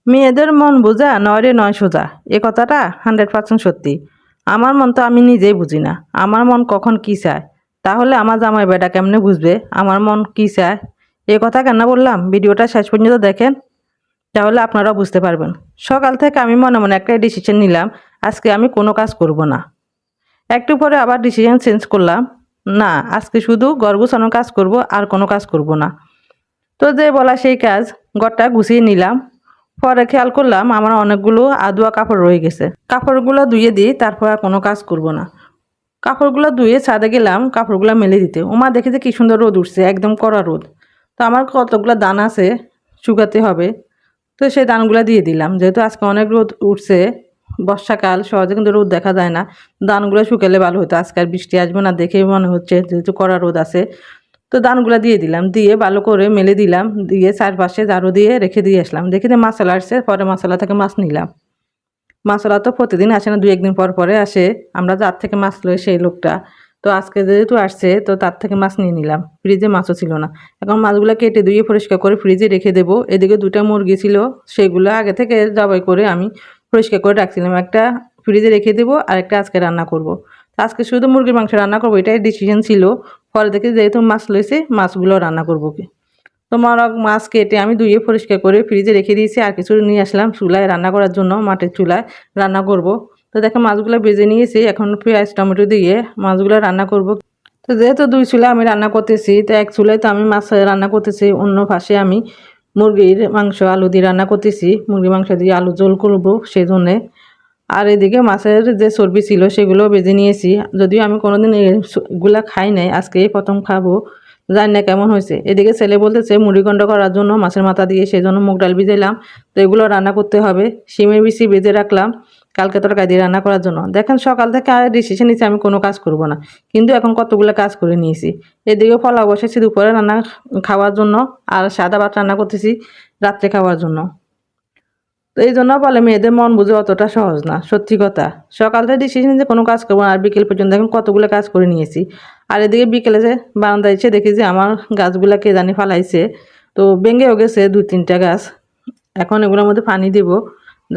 মেয়েদের মন বোঝা নয় রে নয় সোজা, এ কথাটা 100% সত্যি। আমার মন তো আমি নিজেই বুঝি না, আমার মন কখন কি চায়। তাহলে আমার জামাই বেটা কেমনে বুঝবে আমার মন কি চায়? এ কথা কেন বললাম, ভিডিওটা শেষ পর্যন্ত দেখেন, তাহলে আপনারাও বুঝতে পারবেন। সকাল থেকে আমি মনে মনে একটা ডিসিশন নিলাম, আজকে আমি কোনো কাজ করব না। একটু পরে আবার ডিসিশন চেঞ্জ করলাম, না আজকে শুধু ঘর গুছানোর কাজ করব, আর কোনো কাজ করব না। তো যে বলা সেই কাজ, ঘরটা গুছিয়ে নিলাম। পরে খেয়াল করলাম আমার অনেকগুলো আধোয়া কাপড় রয়ে গেছে, কাপড়গুলো ধুয়ে দিই, তারপর আর কোনো কাজ করব না। কাপড়গুলো ধুয়ে ছাদে গেলাম কাপড়গুলো মেলে দিতে। ওমা দেখি যে কি সুন্দর রোদ উঠছে, একদম কড়া রোদ। তো আমার কতগুলো দান আছে, শুকাতে হবে। তো সেই দানগুলো দিয়ে দিলাম, যেহেতু আজকে অনেক রোদ উঠছে, বর্ষাকাল সহজে কিন্তু রোদ দেখা যায় না। দানগুলো শুকালে ভালো হতো, আজকে আর বৃষ্টি আসবে না দেখেই মনে হচ্ছে, যেহেতু কড়া রোদ আছে। তো দানগুলা দিয়ে দিলাম, দিয়ে ভালো করে মেলে দিলাম, দিয়ে চারপাশে ঝাড়ু দিয়ে রেখে দিয়ে আসলাম। দেখি যে মশলা আসছে, পরে মশলা থেকে মাছ নিলাম। মশলা তো প্রতিদিন আসে না, 2-1 দিন পর পরে আসে। আমরা যার থেকে মাছ লই সেই লোকটা। তো আজকে যেহেতু আসছে, তো তার থেকে মাছ নিয়ে নিলাম। ফ্রিজে মাছও ছিল না। এখন মাছগুলো কেটে ধুয়ে পরিষ্কার করে ফ্রিজে রেখে দেবো। এদিকে 2টা মুরগি ছিল, সেগুলো আগে থেকে জবাই করে আমি পরিষ্কার করে রাখছিলাম। একটা ফ্রিজে রেখে দেবো, আর একটা আজকে রান্না করব। আজকে শুধু মুরগির মাংস রান্না করবো, এটাই ডিসিশন ছিল। পরে দেখি যেহেতু মাছ লইছে, মাছগুলো রান্না করবো কি। তো মাছ কেটে আমি ধুয়ে পরিষ্কার করে ফ্রিজে রেখে দিয়েছি, আর কিছু নিয়ে আসলাম চুলায় রান্না করার জন্য, মাটির চুলায় রান্না করব। তো দেখো মাছগুলো ভেজে নিয়েছি, এখন পেঁয়াজ টমেটো দিয়ে মাছগুলো রান্না করব। তো যেহেতু 2 চুলা আমি রান্না করতেছি, তো এক চুলায় তো আমি মাছ রান্না করতেছি, অন্য পাশে আমি মুরগির মাংস আলু দিয়ে রান্না করতেছি, মুরগির মাংস দিয়ে আলু ঝোল করবো সেই জন্যে। আর এদিকে মাছের যে চর্বি ছিল সেগুলো ভেজে নিয়েছি, যদিও আমি কোনোদিন এগুলা খাই নাই, আজকে এই প্রথম খাবো, জানি না কেমন হয়েছে। এদিকে ছেলে বলতেছে মুড়িঘণ্ট করার জন্য মাছের মাথা দিয়ে, সেই জন্য মুগ ডাল ভিজাইলাম। তো এগুলো রান্না করতে হবে। শিমের বিচি ভেজে রাখলাম কালকে তরকারি দিয়ে রান্না করার জন্য। দেখেন সকাল থেকে আর ডিসিশন নিচ্ছি আমি কোনো কাজ করব না, কিন্তু এখন কতগুলো কাজ করে নিয়েছি। এদিকে ফলা বসেছি দুপুরে রান্না খাওয়ার জন্য, আর সাদা ভাত রান্না করতেছি রাত্রে খাওয়ার জন্য। তো এই জন্য বলে মেয়েদের মন বুঝে অতটা সহজ না, সত্যি কথা। সকাল থেকে ডিসিশন যে কোনো কাজ করবো না, আর বিকেল পর্যন্ত এখন কতগুলো কাজ করে নিয়েছি। আর এদিকে বিকেলে যে বারান্দায় এসে দেখি যে আমার গাছগুলা কে জানি ফালাইছে, তো ভেঙেও গেছে 2-3টা গাছ। এখন এগুলোর মধ্যে পানি দিব,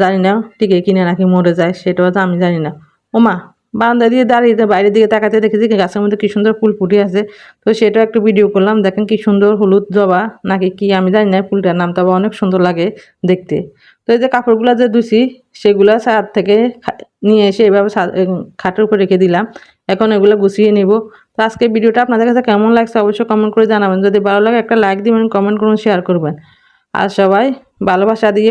জানি না টিকে কিনে নাকি মরে যায়, সেটাও তো আমি জানি না। ওমা, বারান্দা দিয়ে দাঁড়িয়ে বাইরের দিকে তাকাতে দেখেছি গাছের মধ্যে কি সুন্দর ফুল ফুটে আছে। তো সেটাও একটু ভিডিও করলাম, দেখেন কি সুন্দর হলুদ জবা নাকি কি আমি জানি না ফুলটার নাম, তবে অনেক সুন্দর লাগে দেখতে। তো এই যে কাপড়গুলো যে ধুছি, সেগুলো ছাদ থেকে নিয়ে এসে এভাবে খাটের উপর রেখে দিলাম। এখন এগুলো গুছিয়ে নিব। তো আজকে ভিডিওটা আপনাদের কাছে কেমন লাগছে অবশ্যই কমেন্ট করে জানাবেন। যদি ভালো লাগে একটা লাইক দিবেন, কমেন্ট করুন, শেয়ার করবেন। আর সবাই ভালোবাসা দিয়ে